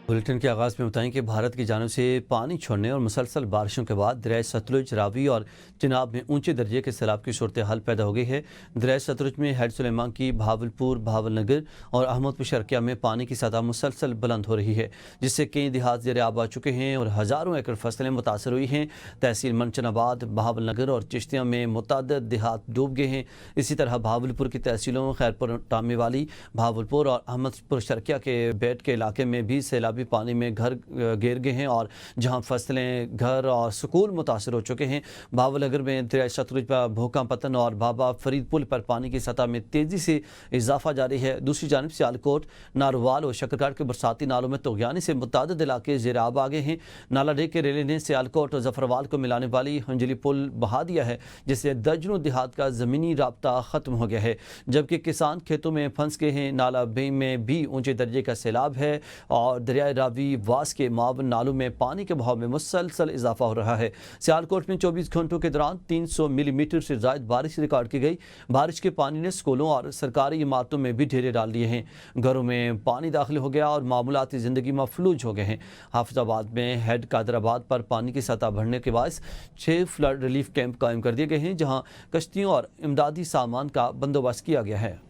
Bulletin के आगाज़ में बताएं कि भारत की जानिब से पानी छोड़ने और मुसलसल बारिशों के बाद दरिया सतलुज, रावी और चिनाब में ऊंचे दर्जे के सैलाब की सूरत हाल पैदा हो गई है। दरिया सतलुज में हैड सुलेमान की भावलपुर, भावलनगर और अहमदपुर शर्किया में पानी की सतह मुसलसल बुलंद हो रही है, जिससे कई देहात ज़ेर आब आ चुके हैं और हज़ारों एकड़ फसलें मुतासर हुई हैं। तहसील मनचनाबाद, भावलनगर और चिश्तिया में मुतअद्दिद देहात डूब गए हैं। इसी तरह भावलपुर की तहसीलों खैरपुर, टामे वाली, भावलपुर और अहमदपुर शर्किया के बेट के इलाके में भी सैलाब पानी में घर गिर गए हैं और जहां फसलें, घर और स्कूल मुतासर हो चुके हैं। भावलनगर में दरिया सतलुज पर भोका पतन और बाबा फरीद पुल पर पानी की सतह में तेजी से इजाफा जारी है। दूसरी जानब सियालकोट, नारोवाल और शकरगढ़ के बरसाती नालों में तोगयानी से मुतअद्दिद इलाके ज़ेर आब आ गए हैं। नाला डे के रेले ने सियालकोट और जफरवाल को मिलाने वाली हंजली पुल बहा दिया है, जिससे दर्जनों देहात का ज़मीनी राब्ता ख़त्म हो गया है, जबकि किसान खेतों में फंस गए हैं। नाला बे में भी ऊंचे दर्जे का सैलाब है और दरिया रावी वास के मावन नालों में पानी के बहाव में मुसलसल इजाफा हो रहा है। सियालकोट में 24 घंटों के दौरान 300 मिलीमीटर से ज़ायद बारिश रिकॉर्ड की गई। बारिश के पानी ने स्कूलों और सरकारी इमारतों में भी ढेरे डाल दिए हैं। घरों में पानी दाखिल हो गया और मामूलाती ज़िंदगी मफलूज हो गए हैं। हाफिजाबाद में हेड कादराबाद पर पानी की सतह बढ़ने के बायस 6 फ्लड रिलीफ कैंप कायम कर दिए गए हैं, जहाँ कश्तियों और इमदादी सामान का बंदोबस्त किया गया है।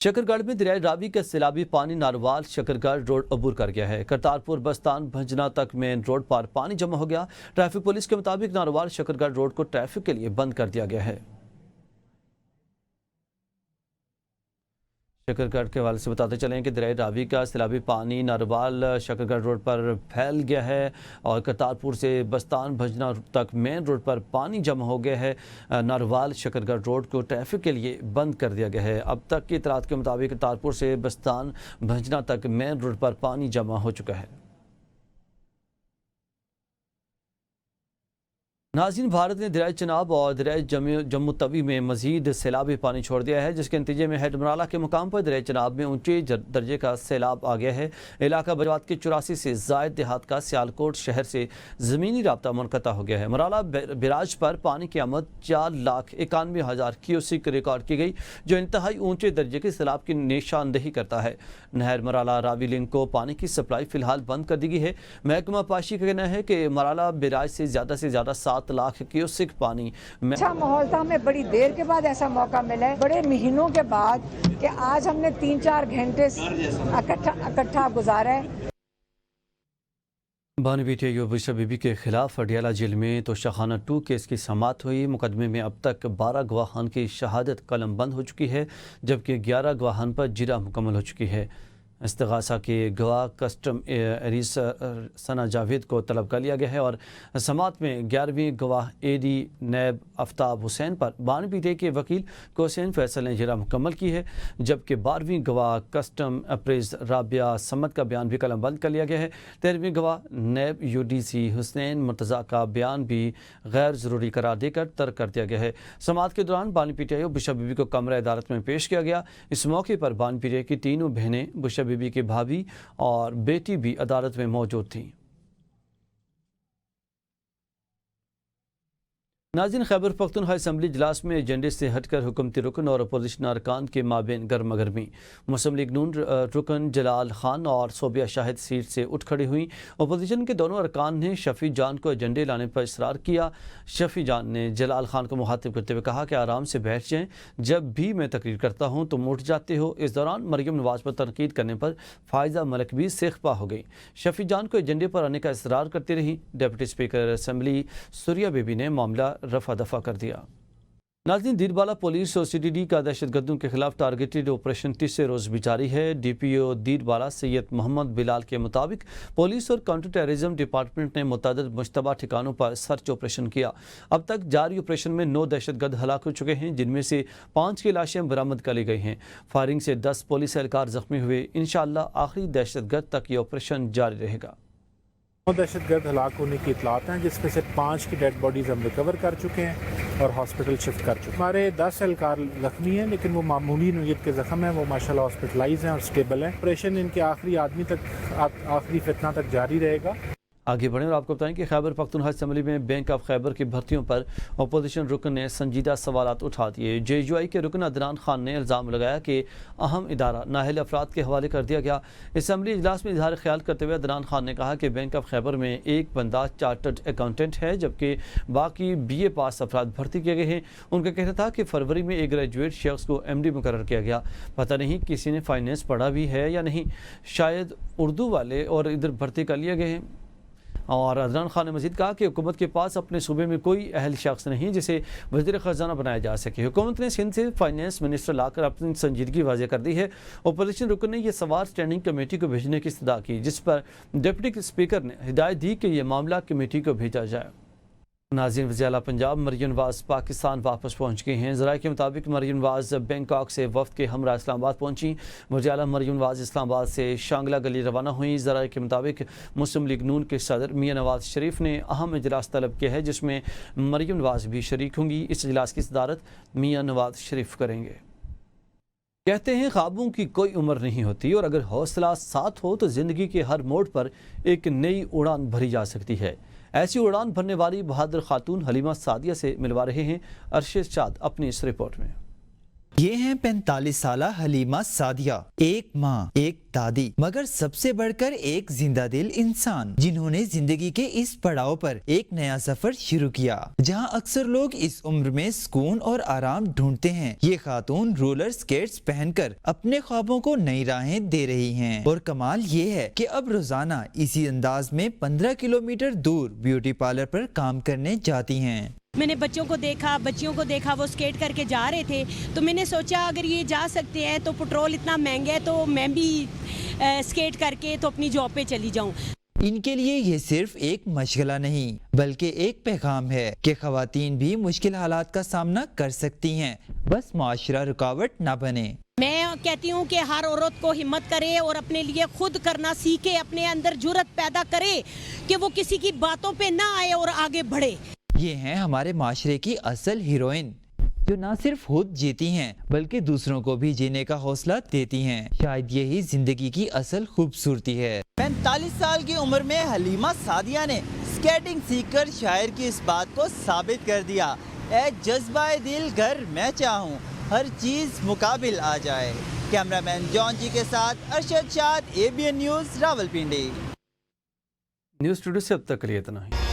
शकरगढ़ में दरिया रावी का सैलाबी पानी नारवाल शकरगढ़ रोड अबूर कर गया है। करतारपुर बस्तान भंजना तक मेन रोड पर पानी जमा हो गया। ट्रैफिक पुलिस के मुताबिक नारवाल शकरगढ़ रोड को ट्रैफिक के लिए बंद कर दिया गया है। शकरगढ़ के हवाले से बताते चलें कि दरिया रावी का सैलाबी पानी नारवाल शकरगढ़ रोड पर फैल गया है और करतारपुर से बस्तान भंजना तक मेन रोड पर पानी जमा हो गया है। नारवाल शकरगढ़ रोड को ट्रैफिक के लिए बंद कर दिया गया है। अब तक की इतलात के मुताबिक करतारपुर से बस्तान भंजना तक मेन रोड पर पानी जमा हो चुका है। नाज़रीन, भारत ने दरिया चनाब और दरिया जम्मू तवी में मजीद सैलाबी पानी छोड़ दिया है, जिसके नतीजे में हेड मराला के मुकाम पर दरिया चनाब में ऊंचे दर्जे का सैलाब आ गया है। इलाका बजवात के 84 से ज़ायद देहात का सियालकोट शहर से ज़मीनी राब्ता मुनक़ता हो गया है। मराला बिराज पर पानी की आमद 4,91,000 क्यूसिक रिकॉर्ड की गई, जो इंतहाई ऊंचे दर्जे के सैलाब की निशानदेही करता है। नहर मराला रावी लिंक को पानी की सप्लाई फिलहाल बंद कर दी गई है। महकमा पाशी का कहना है कि मराला बिराज से ज़्यादा 7 लाख क्यूसिक पानी अच्छा माहौल था। हमें बड़ी देर के बाद ऐसा मौका मिला है, बड़े महीनों के बाद, कि आज हमने 3-4 घंटे इकट्ठा गुजारा है। बानी बेटी अयूब बुशरा बीबी के खिलाफ अडियाला जेल में तोशाखाना 2 केस की समाअत हुई। मुकदमे में अब तक 12 गवाहान की शहादत कलम बंद हो चुकी है, जबकि 11 गवाहान पर जिरा मुकम्मल हो चुकी है। इस्तिगासा के गवाह कस्टम एरिस सना जावेद को तलब कर लिया गया है और समात में 11वीं गवाह एडी नैब आफ्ताब हुसैन पर बानी पीटे के वकील कोसैन फैसल ने जिरा मुकम्मल की है, जबकि 12वीं गवाह कस्टम अप्रेज राबिया समद का बयान भी कलम बंद कर लिया गया है। 13वीं गवाह नैब यूडीसी हुसैन मुर्तज़ा का बयान भी गैर ज़रूरी करार देकर तर्क कर दिया गया है। समात के दौरान बानी पीटे बुशरा बीबी को कमरा अदालत में पेश किया गया। इस मौके पर बानी पीटे की तीनों बहनें, बुशरा बीबी की भाभी और बेटी भी अदालत में मौजूद थी। नाज़रीन, खैबर पख्तूनख्वा असेंबली इजलास में एजेंडे से हटकर हुकूमती रुकन और अपोजिशन अरकान के माबेन गर्मा गर्मी। मुस्लिम लीग नून रुकन जलाल खान और सोबिया शाहिद सीट से उठ खड़ी हुई। अपोजिशन के दोनों अरकान ने शफी जान को एजेंडे लाने पर इसरार किया। शफी जान ने जलाल खान को मुखातिब करते हुए कहा कि आराम से बैठ जाएं, जब भी मैं तकरीर करता हूँ तुम उठ जाते हो। इस दौरान मरियम नवाज पर तनकीद करने पर फायजा मलिक भी सेखपा हो गई। शफी जान को एजेंडे पर आने का इसरार करती रही। Deputy speaker assembly Surya baby ने मामला रफा दफा कर दिया। नाज़रीन, दीरबाला पुलिस और सीडीडी का दहशतगर्दों के खिलाफ टारगेटेड ऑपरेशन तीसरे रोज भी जारी है। डीपीओ दीरबाला सैयद मोहम्मद बिलाल के मुताबिक पुलिस और काउंटर टेररिज्म डिपार्टमेंट ने मुतअद्दिद मुश्तबा ठिकानों पर सर्च ऑपरेशन किया। अब तक जारी ऑपरेशन में 9 दहशतगर्द हलाक हो चुके हैं, जिनमें से 5 की लाशें बरामद कर ली गई हैं। फायरिंग से 10 पुलिस एहलकार जख्मी हुए। इंशाअल्लाह आखिरी दहशतगर्द तक ये ऑपरेशन जारी रहेगा। 9 दहशतगर्द हलाक होने की इतलात हैं, जिसमें से 5 की डेड बॉडीज़ हम रिकवर कर चुके हैं और हॉस्पिटल शिफ्ट कर चुके हैं। हमारे 10 एहलकार जख्मी हैं, लेकिन वो मामूली नोयत के ज़ख्म हैं, वो माशाल्लाह हॉस्पिटलाइज हैं और स्टेबल हैं। ऑपरेशन इनके आखिरी आदमी तक, आखिरी फितना तक जारी रहेगा। आगे बढ़ें और आपको बताएं कि खैबर पख्तूनख्वा असम्बली में बैंक ऑफ खैबर की भर्तियों पर अपोजिशन रुकन ने संजीदा सवालात उठा दिए। JUI के रुकन अदनान खान ने इल्ज़ाम लगाया कि अहम इदारा नाअहल अफराद के हवाले कर दिया गया। असम्बली इजलास में इजहार ख्याल करते हुए अदनान खान ने कहा कि बैंक ऑफ खैबर में एक बंदा चार्टर्ड अकाउंटेंट है जबकि बाकी BA पास अफराद भर्ती किए गए हैं। उनका कहना था कि फरवरी में एक ग्रेजुएट शख्स को MD मुकर्रर किया गया। पता नहीं किसी ने फाइनेंस पढ़ा भी है या नहीं, शायद उर्दू वाले और इधर भर्ती कर लिए गए हैं। और अदनान खान ने मजीद कहा कि हुकूमत के पास अपने सूबे में कोई अहल शख्स नहीं जिसे वज़ीर ख़जाना बनाया जा सके। हुकूमत ने सिंध से फाइनेंस मिनिस्टर लाकर अपनी संजीदगी वाज़ेह कर दी है। अपोजिशन रुकन ने यह सवाल स्टैंडिंग कमेटी को भेजने की इस्तदा की, जिस पर डिप्टी स्पीकर ने हिदायत दी कि यह मामला कमेटी को भेजा जाए। नाज़रीन, वज़ीर आला पंजाब मरियम नवाज़ पाकिस्तान वापस पहुँच गए हैं। ज़राए के मुताबिक मरियम नवाज़ बैंकॉक से वफ़द के हमरा इस्लामाबाद पहुँची। वज़ीर आला मरियम नवाज़ इस्लामाबाद से शांगला गली रवाना हुई। ज़राए के मुताबिक मुस्लिम लीग नून के सदर मियां नवाज़ शरीफ ने अहम इजलास तलब किया है जिसमें मरियम नवाज़ भी शरीक होंगी। इस इजलास की सदारत मियां नवाज़ शरीफ करेंगे। कहते हैं ख्वाबों की कोई उम्र नहीं होती और अगर हौसला साथ हो तो ज़िंदगी के हर मोड़ पर एक नई उड़ान भरी जा सकती है। ऐसी उड़ान भरने वाली बहादुर खातून हलीमा सादिया से मिलवा रहे हैं अरशद शाद अपनी इस रिपोर्ट में। ये हैं 45 साला हलीमा सादिया, एक माँ, एक दादी, मगर सबसे बढ़कर एक जिंदा दिल इंसान जिन्होंने जिंदगी के इस पड़ाव पर एक नया सफर शुरू किया जहाँ अक्सर लोग इस उम्र में सुकून और आराम ढूंढते हैं। ये खातून रोलर स्केट्स पहनकर अपने ख्वाबों को नई राहें दे रही हैं। और कमाल ये है कि अब रोजाना इसी अंदाज में 15 किलोमीटर दूर ब्यूटी पार्लर पर काम करने जाती हैं। मैंने बच्चियों को देखा वो स्केट करके जा रहे थे, तो मैंने सोचा अगर ये जा सकते हैं तो पेट्रोल इतना महंगा है तो मैं भी स्केट करके तो अपनी जॉब पे चली जाऊं। इनके लिए ये सिर्फ एक मशगला नहीं बल्कि एक पैगाम है कि ख़वातीन भी मुश्किल हालात का सामना कर सकती हैं, बस मुआशरा रुकावट ना बने। मैं कहती हूँ कि हर औरत को हिम्मत करे और अपने लिए खुद करना सीखे, अपने अंदर जुर्रत पैदा करे कि वो किसी की बातों पे ना आए और आगे बढ़े। ये हैं हमारे माशरे की असल हीरोइन जो न सिर्फ खुद जीती हैं बल्कि दूसरों को भी जीने का हौसला देती हैं। शायद यही जिंदगी की असल खूबसूरती है। 45 साल की उम्र में हलीमा सादिया ने स्केटिंग सीखकर शायर की इस बात को साबित कर दिया। ए जज्बाए दिल घर मैं चाहूँ हर चीज मुकाबिल आ जाए। कैमरामैन जॉन जी के साथ अरशद शाद, ABN news, Rawalpindi. News studio से अब तक के लिए इतना ही।